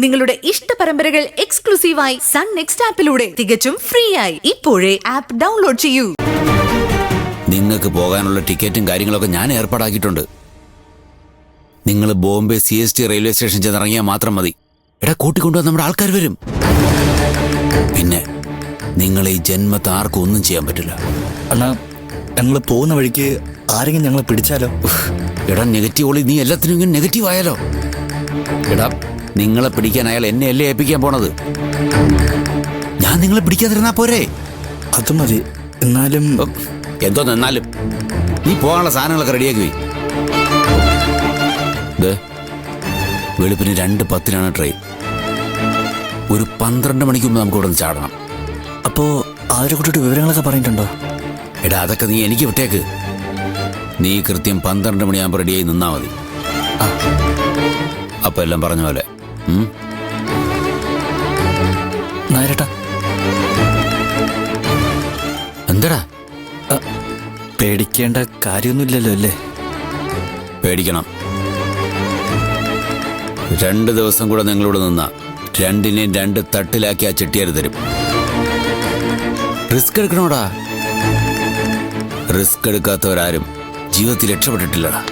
നിങ്ങളുടെ ഇഷ്ട പരമ്പരകൾ എക്സ്ക്ലൂസീവായി സൺ നെക്സ്റ്റ് ആപ്പിലൂടെ തികച്ചും ഫ്രീ ആയി ഇപ്പോഴേ ആപ്പ് ഡൗൺലോഡ് ചെയ്യൂ. നിങ്ങൾക്ക് പോകാനുള്ള ടിക്കറ്റും കാര്യങ്ങളൊക്കെ ഞാൻ ഏർപ്പാടാക്കിയിട്ടുണ്ട്. നിങ്ങൾ ബോംബെ CST റെയിൽവേ സ്റ്റേഷൻ ചെന്നിറങ്ങിയാൽ മാത്രം മതി. എടാ, കൂട്ടിക്കൊണ്ടുവന്ന് നമ്മുടെ ആൾക്കാർ വരും. പിന്നെ നിങ്ങൾ ഈ ജന്മത്തെ ആർക്കും ഒന്നും ചെയ്യാൻ പറ്റില്ല. അണ്ണാ, ഞങ്ങൾ പോകുന്ന വഴിക്ക് ആരെങ്കിലും ഞങ്ങളെ പിടിച്ചാലോ? എടാ, നെഗറ്റീവ് ഓളി, നീ എല്ലാത്തിനും ഇങ്ങനെ നെഗറ്റീവ് ആയാലോ? എടാ, നിങ്ങളെ പിടിക്കാൻ അയാൾ എന്നെ അല്ലേ ഏൽപ്പിക്കാൻ പോണത്? ഞാൻ നിങ്ങളെ പിടിക്കാതിരുന്നാ പോരെ? അത് മതി. എന്നാലും എന്തോന്നെന്നാലും നീ പോകാനുള്ള സാധനങ്ങളൊക്കെ റെഡിയാക്കി പോയി. വെളുപ്പിന് 2:10 ട്രെയിൻ. ഒരു 12 മണിക്ക് മുമ്പ് നമുക്ക് ഇവിടെ നിന്ന് ചാടണം. അപ്പോ ആരെ കൂട്ടിട്ട് വിവരങ്ങളൊക്കെ പറഞ്ഞിട്ടുണ്ടോ? എടാ, അതൊക്കെ നീ എനിക്ക് വിട്ടേക്ക്. നീ കൃത്യം 12 മണിയാകുമ്പോൾ റെഡിയായി നിന്നാ മതി. അപ്പൊ എല്ലാം പറഞ്ഞ പോലെ. നായരട്ടാ, എന്താടാ? പേടിക്കേണ്ട കാര്യമൊന്നുമില്ലല്ലോ അല്ലേ? പേടിക്കണം. 2 ദിവസം കൂടെ നിങ്ങളോട് നിന്നാ 2നെയും 2 തട്ടിലാക്കി ആ ചെട്ടിയാർ തരും. റിസ്ക് എടുക്കണോടാ. റിസ്ക് എടുക്കാത്തവരാരും ജീവിതത്തിൽ രക്ഷപ്പെട്ടിട്ടില്ലടാ.